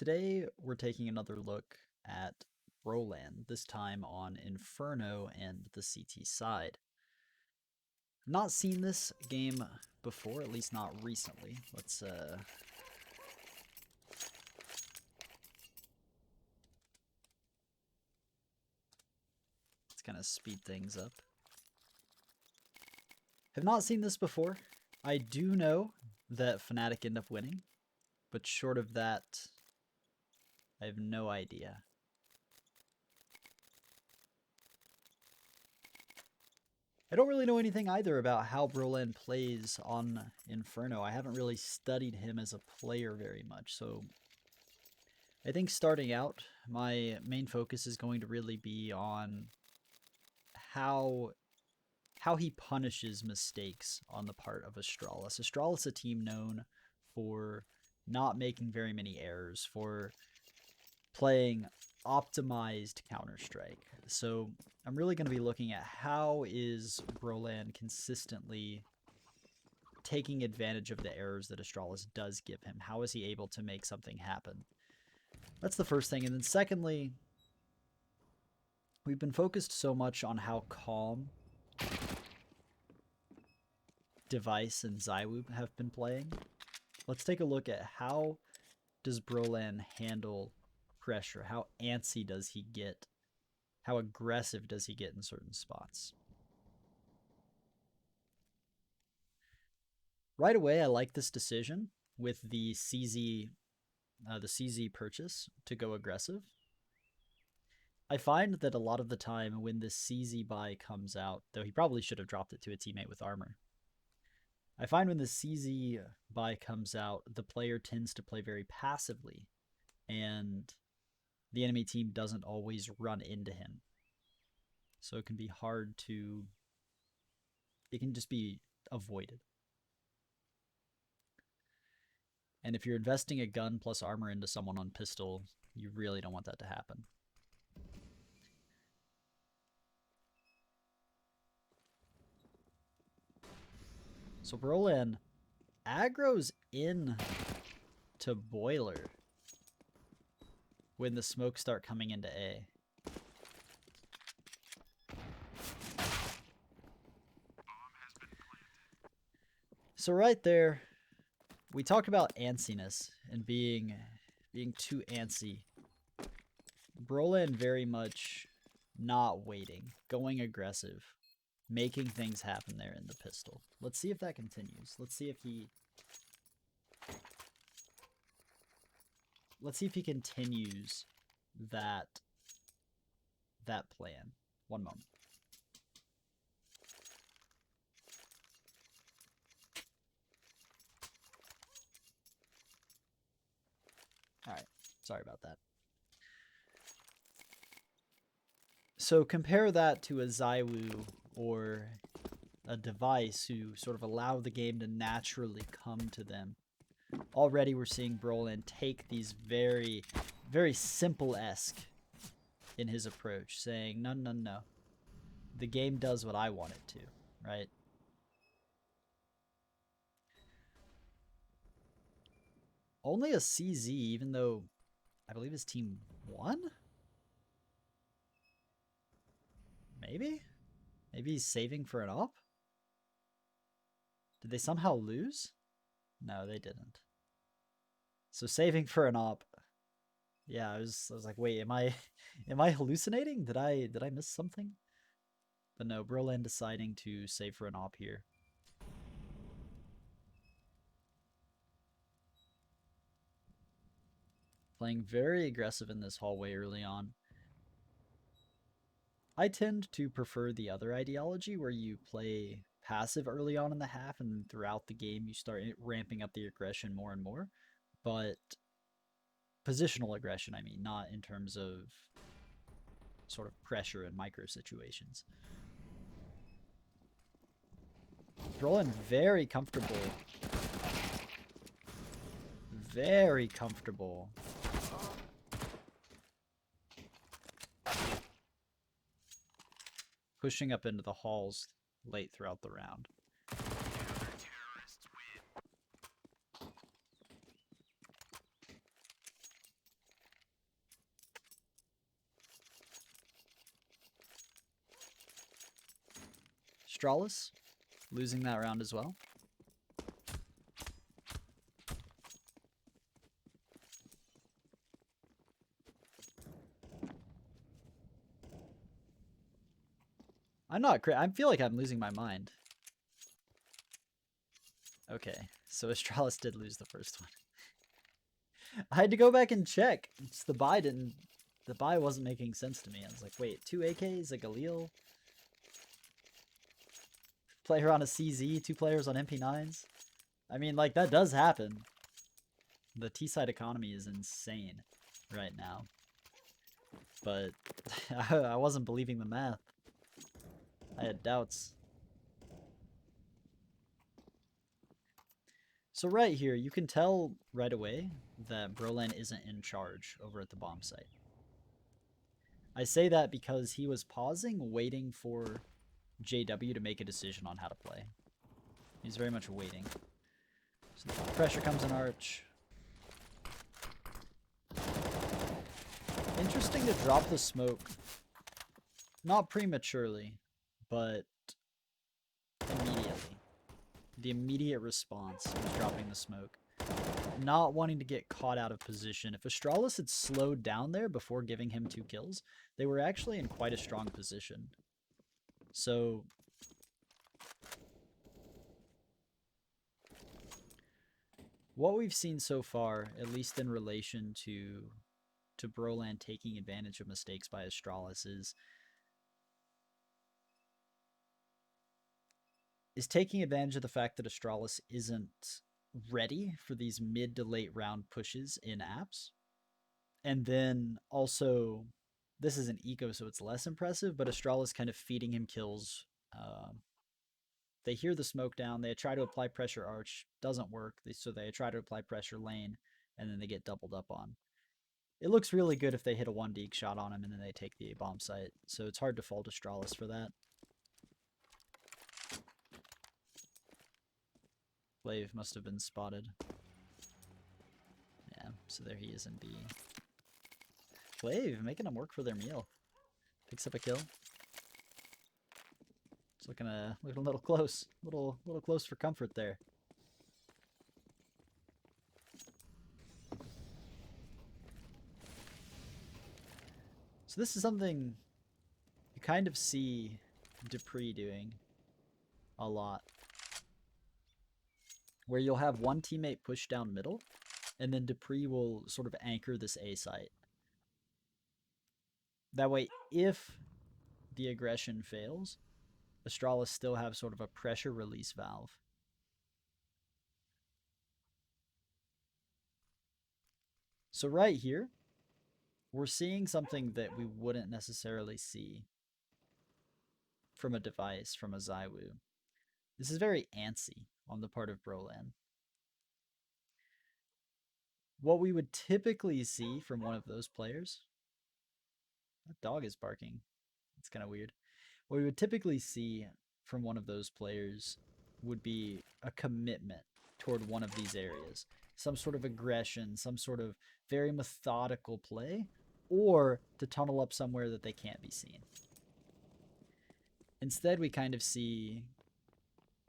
Today we're taking another look at Brollan, this time on Inferno and the CT side. Not seen this game before, at least not recently. Let's kind of speed things up. Have not seen this before. I do know that Fnatic end up winning, but short of that, I have no idea. I don't really know anything either about how Brollan plays on Inferno. I haven't really studied him as a player very much, so I think starting out, my main focus is going to really be on how he punishes mistakes on the part of Astralis. Astralis, a team known for not making very many errors, for playing optimized Counter-Strike. So I'm really going to be looking at how is Brollan consistently taking advantage of the errors that Astralis does give him. How is he able to make something happen? That's the first thing. And then secondly, we've been focused so much on how calm Device and Zywoo have been playing. Let's take a look at how does Brollan handle pressure? How antsy does he get? How aggressive does he get in certain spots? Right away, I like this decision with the CZ purchase to go aggressive. I find that a lot of the time when this CZ buy comes out, though he probably should have dropped it to a teammate with armor, I find when the CZ buy comes out, the player tends to play very passively, and the enemy team doesn't always run into him. So it can be hard to... it can just be avoided. And if you're investing a gun plus armor into someone on pistol, you really don't want that to happen. So Brollan aggro's in to Boiler when the smokes start coming into A. So right there, we talked about antsiness and being too antsy. Brollan very much not waiting, going aggressive, making things happen there in the pistol. Let's see if that continues. Let's see if he continues that plan. One moment. All right, sorry about that. So compare that to a Zywoo or a Device who sort of allow the game to naturally come to them. Already we're seeing Brollan take these very, very simple-esque in his approach, saying, no, no, no. The game does what I want it to, right? Only a CZ, even though I believe his team won? Maybe? Maybe he's saving for an op? Did they somehow lose? No, they didn't. So saving for an op. Yeah, I was like, wait, am I hallucinating? Did I miss something? But no, Brollan deciding to save for an op here. Playing very aggressive in this hallway early on. I tend to prefer the other ideology where you play passive early on in the half and throughout the game you start ramping up the aggression more and more. But positional aggression, I mean, not in terms of sort of pressure and micro situations. Brollan very comfortable. Very comfortable. Pushing up into the halls late throughout the round. Astralis, losing that round as well. I feel like I'm losing my mind. Okay, so Astralis did lose the first one. I had to go back and check. It's the buy wasn't making sense to me. I was like, wait, 2 AKs, a Galil, player on a CZ, 2 players on MP9s. I mean, like, that does happen. The T-side economy is insane right now. But I wasn't believing the math. I had doubts. So right here, you can tell right away that Brollan isn't in charge over at the bomb site. I say that because he was pausing, waiting for JW to make a decision on how to play. He's very much waiting. So the pressure comes in Arch. Interesting to drop the smoke. Not prematurely, but immediately. The immediate response was dropping the smoke. Not wanting to get caught out of position. If Astralis had slowed down there before giving him 2 kills, they were actually in quite a strong position. So what we've seen so far, at least in relation to Brollan taking advantage of mistakes by Astralis, is taking advantage of the fact that Astralis isn't ready for these mid to late round pushes in apps. And then also, this is an eco, so it's less impressive, but Astralis kind of feeding him kills. They hear the smoke down, they try to apply pressure Arch, doesn't work, so they try to apply pressure lane, and then they get doubled up on. It looks really good if they hit a 1 deke shot on him and then they take the bomb site, so it's hard to fault Astralis for that. Glaive must have been spotted. Yeah, so there he is in B. Glaive making them work for their meal. Picks up a kill. It's looking a little close. Little close for comfort there. So this is something you kind of see Dupree doing a lot. Where you'll have one teammate push down middle, and then Dupree will sort of anchor this A site. That way, if the aggression fails, Astralis still have sort of a pressure release valve. So right here, we're seeing something that we wouldn't necessarily see from a device, from a Zywoo. This is very antsy on the part of Brollan. What we would typically see from one of those players... That dog is barking. It's kind of weird. What we would typically see from one of those players would be a commitment toward one of these areas. Some sort of aggression, some sort of very methodical play, or to tunnel up somewhere that they can't be seen. Instead, we kind of see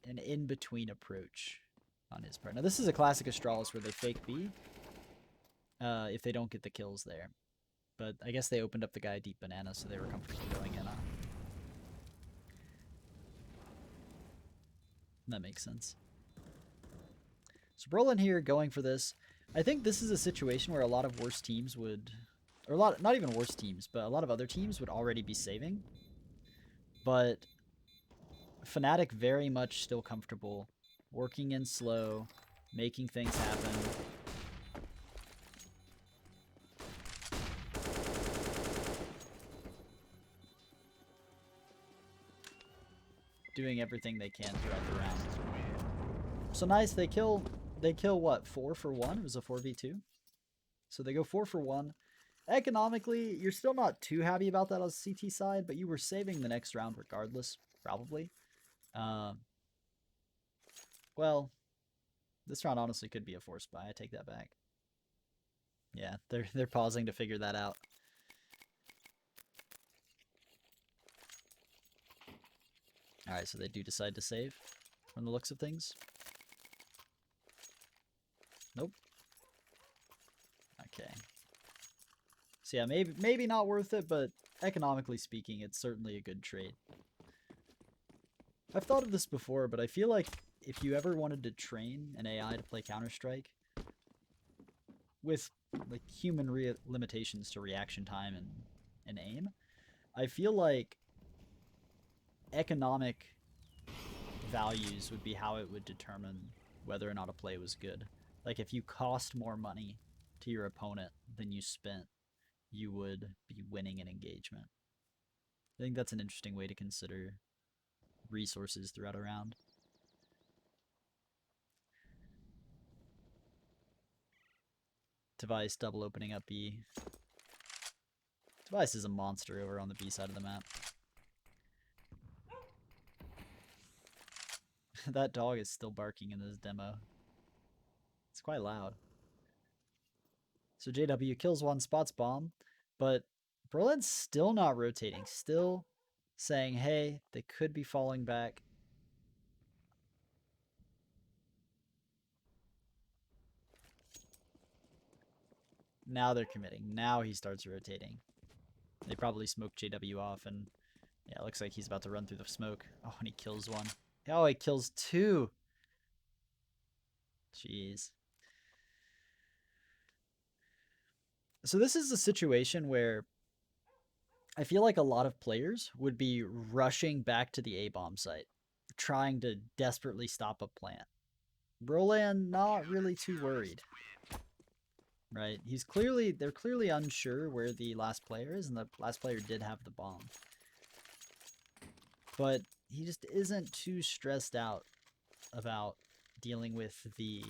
an in-between approach on his part. Now, this is a classic Astralis where they fake B if they don't get the kills there. But I guess they opened up the guy deep banana, so they were comfortable going in on. That makes sense. So Brollan here going for this. I think this is a situation where a lot of worse teams would... Or not even worse teams, but a lot of other teams would already be saving. But Fnatic very much still comfortable working in slow, making things happen. Doing everything they can throughout the round. So nice, they kill what, 4 for 1? It was a 4v2. So they go 4 for 1. Economically, you're still not too happy about that on the CT side, but you were saving the next round regardless, probably. Well, this round honestly could be a forced buy. I take that back. Yeah, they're pausing to figure that out. Alright, so they do decide to save from the looks of things. Nope. Okay. So yeah, maybe not worth it, but economically speaking, it's certainly a good trade. I've thought of this before, but I feel like if you ever wanted to train an AI to play Counter-Strike with like human limitations to reaction time and aim, I feel like economic values would be how it would determine whether or not a play was good. Like if you cost more money to your opponent than you spent, you would be winning an engagement. I think that's an interesting way to consider resources throughout a round. Device double opening up B. Device is a monster over on the B side of the map. That dog is still barking in this demo. It's quite loud. So JW kills one, spots bomb, but Brollan's still not rotating. Still saying, hey, they could be falling back. Now they're committing. Now he starts rotating. They probably smoked JW off, and yeah, it looks like he's about to run through the smoke. Oh, and he kills one. Oh, he kills two. Jeez. So this is a situation where I feel like a lot of players would be rushing back to the A-bomb site, trying to desperately stop a plant. Brollan not really too worried. Right? They're clearly unsure where the last player is, and the last player did have the bomb. But he just isn't too stressed out about dealing with the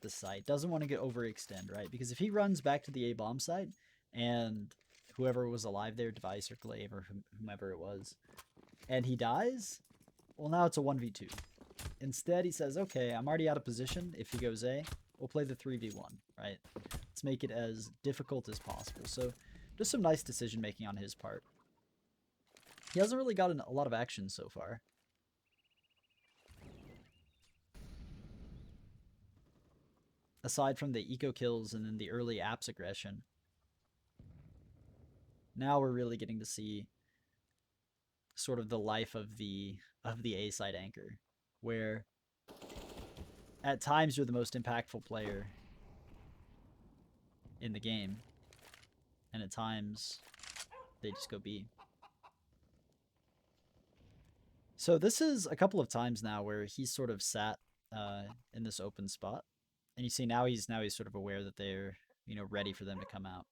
site. Doesn't want to get overextend, right? Because if he runs back to the A bomb site and whoever was alive there, Device or Glaive or whomever it was, and he dies, well, now it's a 1v2. Instead, he says, okay, I'm already out of position. If he goes A, we'll play the 3v1, right? Let's make it as difficult as possible. So just some nice decision making on his part. He hasn't really gotten a lot of action so far. Aside from the eco kills and then the early apps aggression. Now we're really getting to see sort of the life of the A side anchor, where at times you're the most impactful player in the game, and at times they just go B. So this is a couple of times now where he's sort of sat in this open spot, and you see now he's sort of aware that they're ready for them to come out.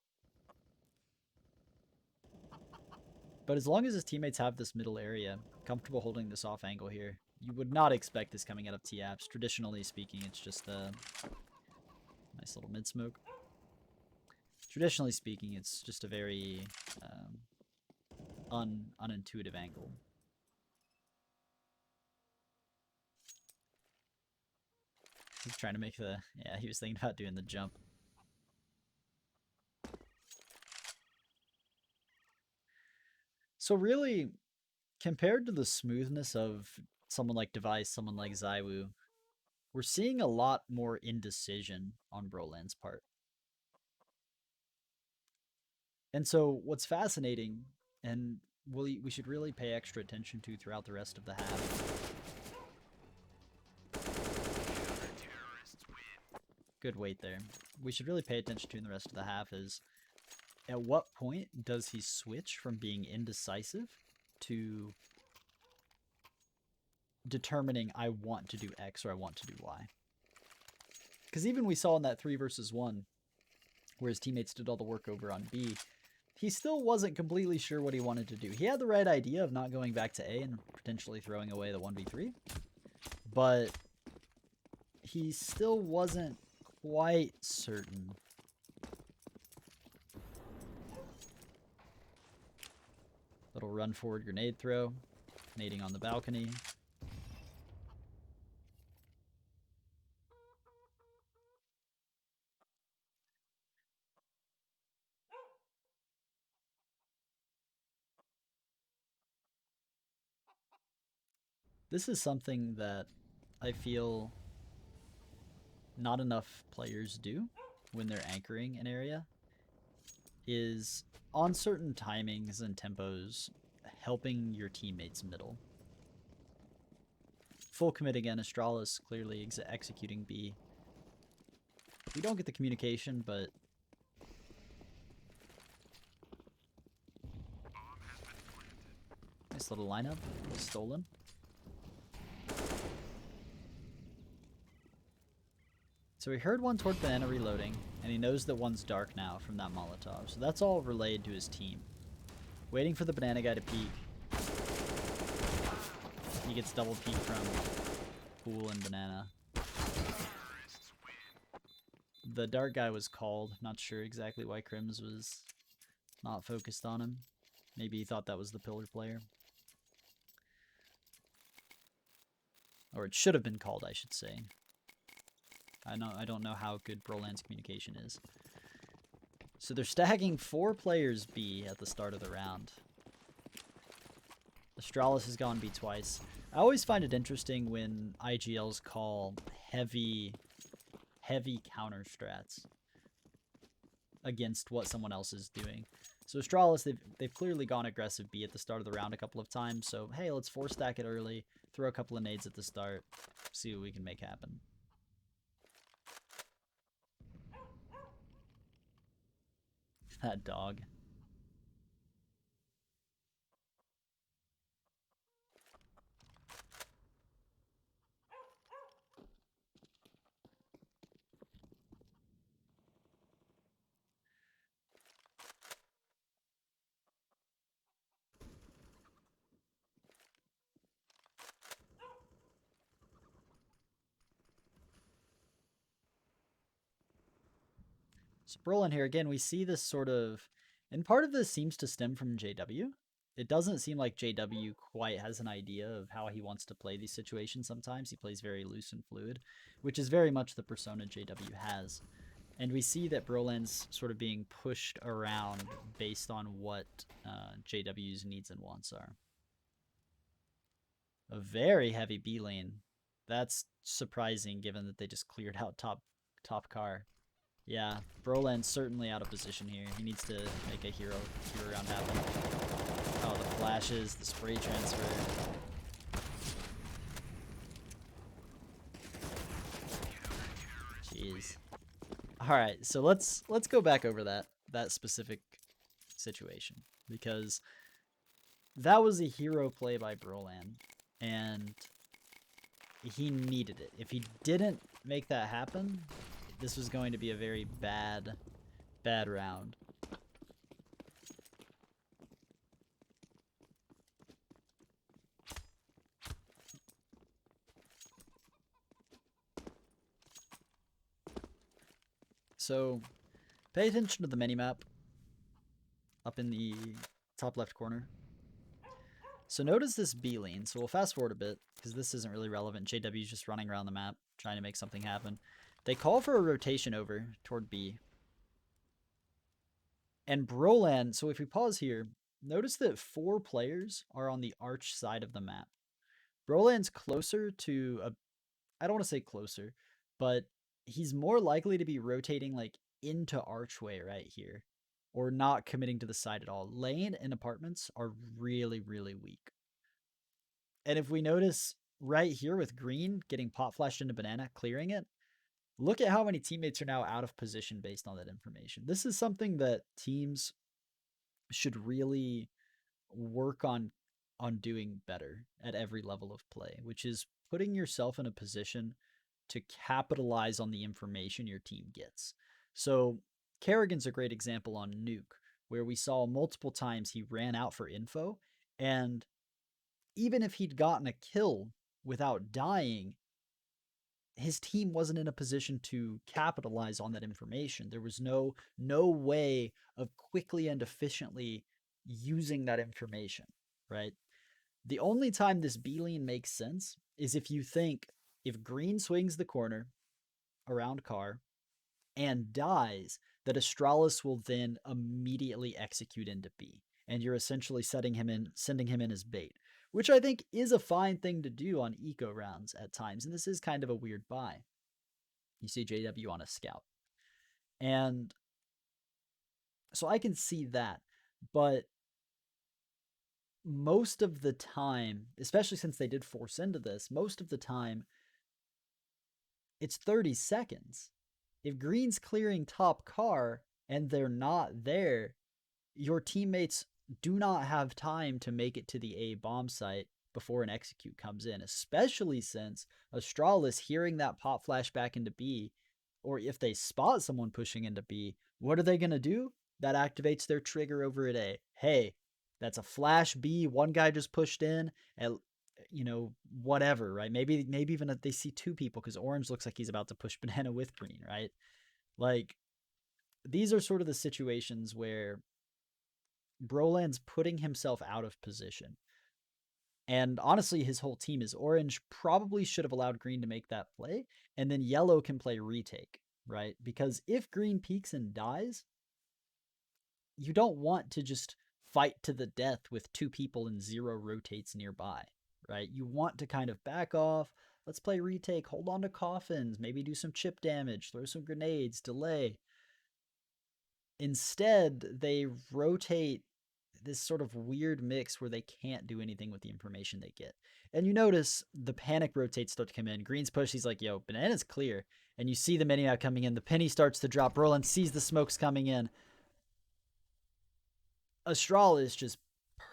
But as long as his teammates have this middle area, comfortable holding this off angle here, you would not expect this coming out of T-apps. Traditionally speaking, it's just a nice little mid-smoke. Traditionally speaking, it's just a very unintuitive angle. He's trying to make the... Yeah, he was thinking about doing the jump. So really, compared to the smoothness of someone like Device, someone like Zywoo, we're seeing a lot more indecision on Brollan's part. And so what's fascinating, and we should really pay extra attention to throughout the rest of the half. Good wait there. We should really pay attention to in the rest of the half is at what point does he switch from being indecisive to determining I want to do X or I want to do Y. Because even we saw in that 3 versus 1, where his teammates did all the work over on B, he still wasn't completely sure what he wanted to do. He had the right idea of not going back to A and potentially throwing away the 1v3, but he still wasn't quite certain. Little run forward grenade throw, nading on the balcony. This is something that I feel not enough players do when they're anchoring an area, is on certain timings and tempos helping your teammates middle. Full commit again, Astralis clearly executing B. We don't get the communication, but nice little lineup. Stolen. So he heard one toward banana reloading, and he knows that one's dark now from that Molotov. So that's all relayed to his team. Waiting for the banana guy to peek. He gets double peek from Pool and Banana. The dark guy was called. Not sure exactly why Crims was not focused on him. Maybe he thought that was the pillar player. Or it should have been called, I should say. I don't know how good Brollan's communication is. So they're stacking 4 players B at the start of the round. Astralis has gone B twice. I always find it interesting when IGLs call heavy counter strats against what someone else is doing. So Astralis, they've clearly gone aggressive B at the start of the round a couple of times. So hey, let's 4-stack it early, throw a couple of nades at the start, see what we can make happen. That dog. So Brollan here, again, we see this sort of, and part of this seems to stem from JW. It doesn't seem like JW quite has an idea of how he wants to play these situations sometimes. He plays very loose and fluid, which is very much the persona JW has. And we see that Brollan's sort of being pushed around based on what JW's needs and wants are. A very heavy B lane. That's surprising given that they just cleared out top car. Yeah, Brollan's certainly out of position here. He needs to make a hero round happen. Oh, the flashes, the spray transfer. Jeez. All right, so let's go back over that specific situation, because that was a hero play by Brollan, and he needed it. If he didn't make that happen, this was going to be a very bad round. So pay attention to the minimap up in the top left corner. So notice this B lane. So we'll fast forward a bit because this isn't really relevant. JW's just running around the map trying to make something happen. They call for a rotation over toward B. And Brollan, so if we pause here, notice that 4 players are on the arch side of the map. Brollan's closer to I don't want to say closer, but he's more likely to be rotating like into archway right here, or not committing to the side at all. Lane and apartments are really, really weak. And if we notice right here with green getting pot flashed into banana, clearing it, look at how many teammates are now out of position based on that information. This is something that teams should really work on doing better at every level of play, which is putting yourself in a position to capitalize on the information your team gets. So Kerrigan's a great example on Nuke, where we saw multiple times he ran out for info, and even if he'd gotten a kill without dying, his team wasn't in a position to capitalize on that information. There was no way of quickly and efficiently using that information, right? The only time this B lane makes sense is if you think if green swings the corner around car and dies, that Astralis will then immediately execute into B. And you're essentially sending him in as bait. which I think is a fine thing to do on eco rounds at times. And this is kind of a weird buy. You see JW on a scout. And so I can see that. But most of the time, especially since they did force into this, most of the time, it's 30 seconds. If green's clearing top car and they're not there, your teammates do not have time to make it to the A bomb site before an execute comes in, especially since Astralis hearing that pop flash back into B, or if they spot someone pushing into B, what are they going to do? That activates their trigger over at A. Hey, that's a flash B. One guy just pushed in, and whatever, right? Maybe even if they see two people, because orange looks like he's about to push banana with green, right? Like, these are sort of the situations where Brollan's putting himself out of position. And honestly, his whole team is orange. Probably should have allowed green to make that play. And then yellow can play retake, right? Because if green peeks and dies, you don't want to just fight to the death with two people and 0 rotates nearby, right? You want to kind of back off. Let's play retake, hold on to coffins, maybe do some chip damage, throw some grenades, delay. Instead, they rotate this sort of weird mix where they can't do anything with the information they get. And you notice the panic rotates start to come in. Green's push, he's like, yo, banana's clear. And you see the mini-map coming in. The penny starts to drop. Brollan sees the smokes coming in. Astralis just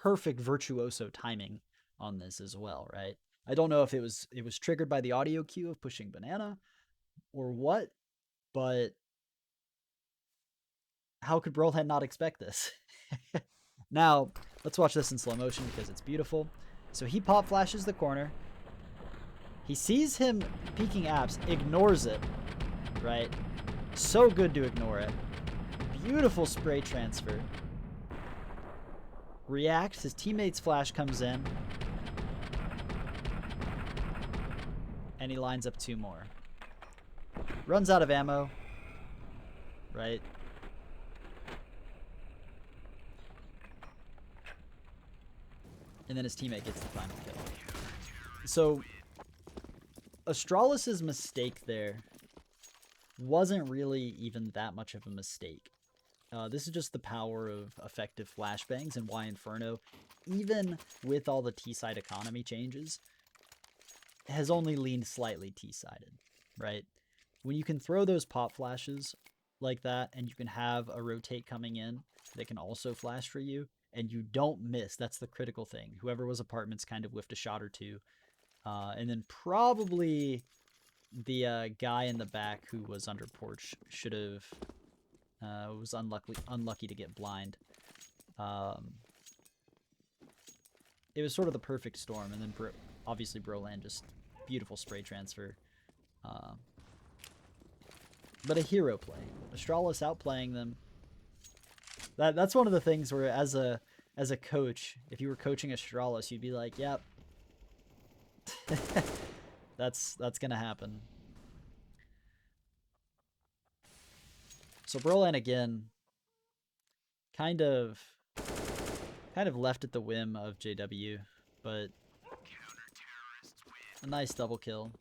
perfect virtuoso timing on this as well, right? I don't know if it was triggered by the audio cue of pushing banana or what, but how could Brollan not expect this? Now, let's watch this in slow motion because it's beautiful. So he pop flashes the corner. He sees him peeking apps, ignores it, right? So good to ignore it. Beautiful spray transfer. Reacts, his teammate's flash comes in. And he lines up 2 more. Runs out of ammo, right? And then his teammate gets the final kill. So Astralis' mistake there wasn't really even that much of a mistake. This is just the power of effective flashbangs and why Inferno, even with all the T-side economy changes, has only leaned slightly T-sided, right? When you can throw those pop flashes like that and you can have a rotate coming in that can also flash for you, and you don't miss. That's the critical thing. Whoever was apartments kind of whiffed a shot or two. And then probably the guy in the back who was under porch should have was unlucky to get blind. It was sort of the perfect storm. And then obviously Brollan just beautiful spray transfer. But a hero play. Astralis outplaying them. That's one of the things where as a coach, if you were coaching Astralis, you'd be like, yep. that's gonna happen. So Brollan again kind of left at the whim of JW, but a nice double kill.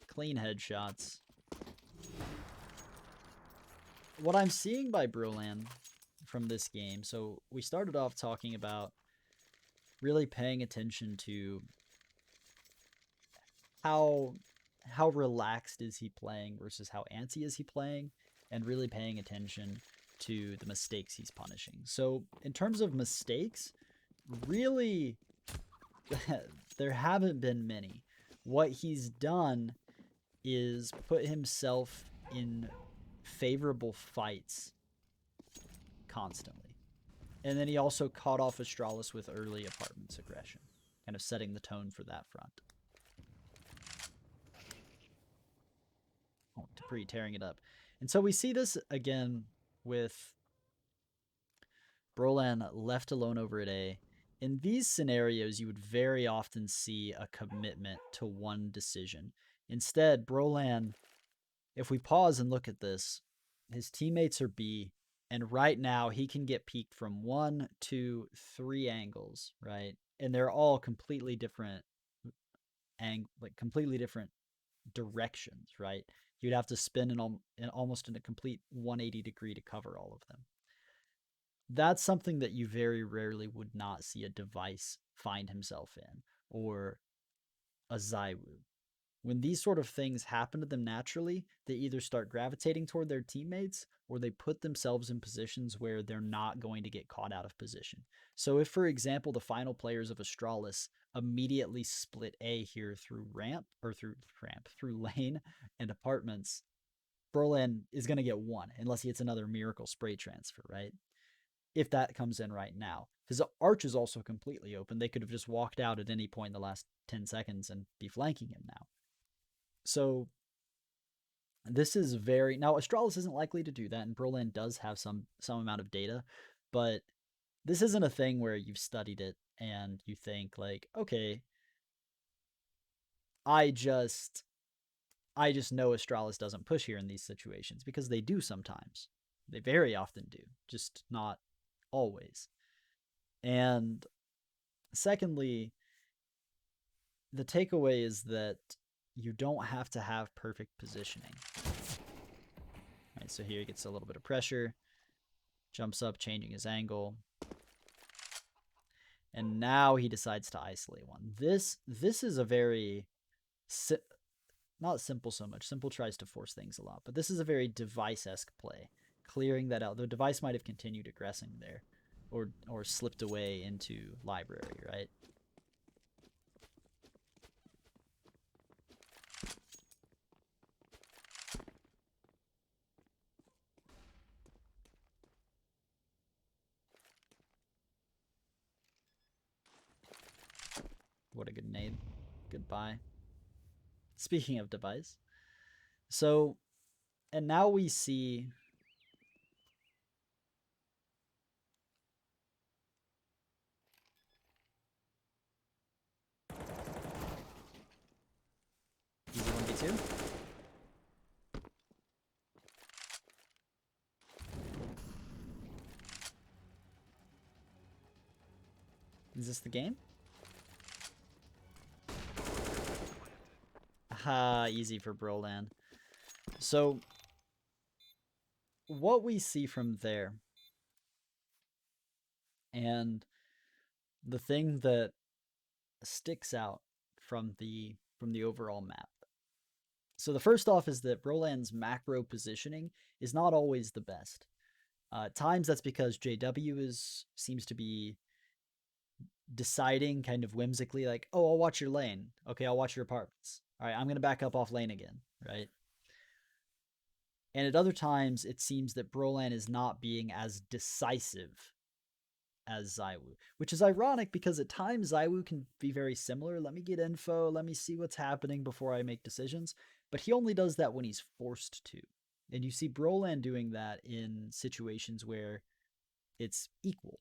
Clean headshots. What I'm seeing by Brollan from this game, so we started off talking about really paying attention to how relaxed is he playing versus how antsy is he playing, and really paying attention to the mistakes he's punishing. So in terms of mistakes, really there haven't been many. What he's done is put himself in favorable fights constantly. And then he also caught off Astralis with early apartments aggression, kind of setting the tone for that front. Oh, Dupree tearing it up. And so we see this again with Brollan left alone over at A. In these scenarios, you would very often see a commitment to one decision. Instead, Brollan, if we pause and look at this, his teammates are B, and right now he can get peeked from 1, 2, 3 angles, right? and they're all completely different completely different directions, right? You'd have to spin almost in a complete 180 degree to cover all of them. That's something that you very rarely would not see a device find himself in, or a Zaiwu. When these sort of things happen to them naturally, they either start gravitating toward their teammates or they put themselves in positions where they're not going to get caught out of position. So if, for example, the final players of Astralis immediately split A here through through lane and apartments, Brollan is going to get one unless he hits another miracle spray transfer, right? If that comes in right now. His arch is also completely open. They could have just walked out at any point in the last 10 seconds and be flanking him now. So this is very now Astralis isn't likely to do that, and Brollan does have some amount of data, but this isn't a thing where you've studied it and you think like, okay, I just know Astralis doesn't push here in these situations, because they do sometimes. They very often do, just not always. And secondly, the takeaway is that you don't have to have perfect positioning. Right, so here he gets a little bit of pressure, jumps up, changing his angle, and now he decides to isolate one. This is a very not simple so much. Simple tries to force things a lot, but this is a very device-esque play, clearing that out. The device might have continued aggressing there, or slipped away into library, right? What a good nade. Goodbye. Speaking of device. So, and now we see easy 1v2. Is this the game? Ha, easy for Brollan. So, what we see from there, and the thing that sticks out from the overall map. So the first off is that Brollan's macro positioning is not always the best. At times that's because JW seems to be deciding kind of whimsically, like, oh, I'll watch your lane. Okay, I'll watch your apartments. All right, I'm going to back up off lane again, right? And at other times, it seems that Brollan is not being as decisive as Zaiwu, which is ironic because at times Zaiwu can be very similar. Let me get info, let me see what's happening before I make decisions. But he only does that when he's forced to. And you see Brollan doing that in situations where it's equal.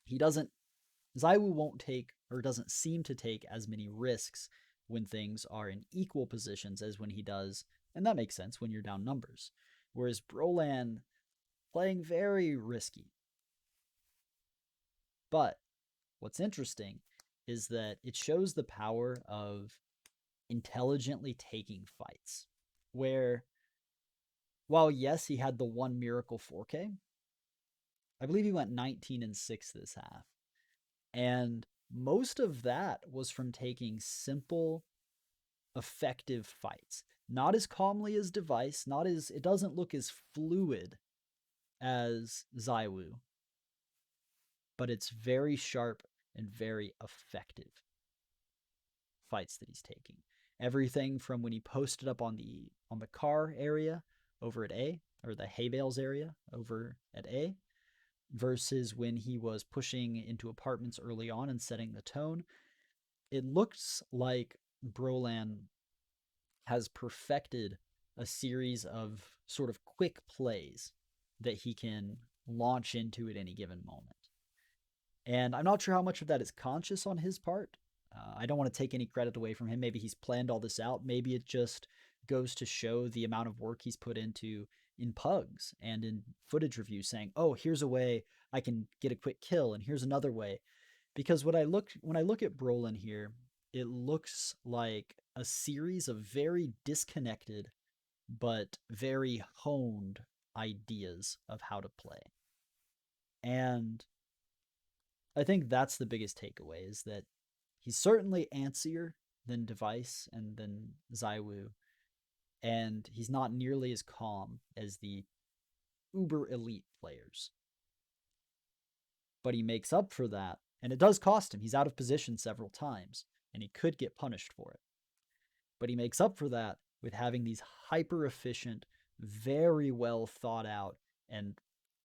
Zaiwu won't take, or doesn't seem to take, as many risks when things are in equal positions as when he does, and that makes sense when you're down numbers. Whereas Brollan playing very risky. But what's interesting is that it shows the power of intelligently taking fights. Where, while yes, he had the one miracle 4K, I believe he went 19-6 this half. And most of that was from taking simple, effective fights. Not as calmly as Device, it doesn't look as fluid as Zaiwu, but it's very sharp and very effective fights that he's taking. Everything from when he posted up on the car area over at A, or the hay bales area over at A, versus when he was pushing into apartments early on and setting the tone. It looks like Brollan has perfected a series of sort of quick plays that he can launch into at any given moment. And I'm not sure how much of that is conscious on his part. I don't want to take any credit away from him. Maybe he's planned all this out. Maybe it just goes to show the amount of work he's put into in pugs and in footage reviews, saying, oh, here's a way I can get a quick kill, and here's another way. Because when I look at Brolin here, it looks like a series of very disconnected but very honed ideas of how to play. And I think that's the biggest takeaway is that he's certainly antsier than Device and than Zaiwu, and he's not nearly as calm as the uber elite players. But he makes up for that, and it does cost him. He's out of position several times, and he could get punished for it. But he makes up for that with having these hyper efficient, very well thought out, and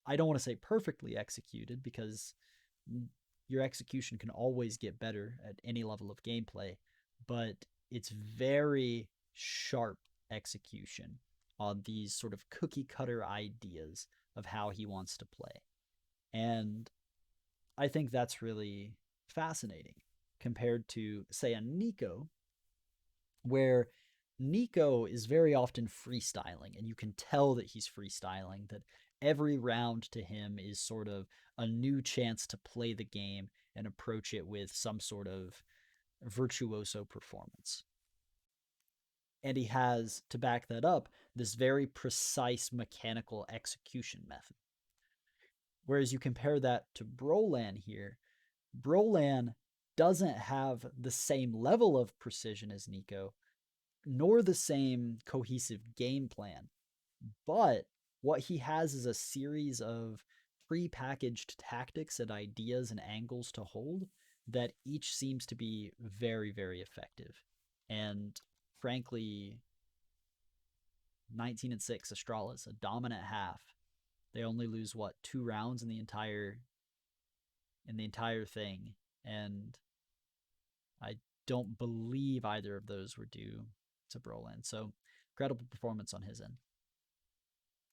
I don't want to say perfectly executed because your execution can always get better at any level of gameplay, but it's very sharp execution on these sort of cookie cutter ideas of how he wants to play. And I think that's really fascinating compared to, say, a Nico, where Nico is very often freestyling, and you can tell that he's freestyling, that every round to him is sort of a new chance to play the game and approach it with some sort of virtuoso performance. And he has, to back that up, this very precise mechanical execution method. Whereas you compare that to Brollan here, Brollan doesn't have the same level of precision as Nico, nor the same cohesive game plan. But what he has is a series of pre-packaged tactics and ideas and angles to hold that each seems to be very, very effective. And frankly, 19-6 Astralis, a dominant half. They only lose what 2 rounds in the entire thing, and I don't believe either of those were due to Brolin. So incredible performance on his end.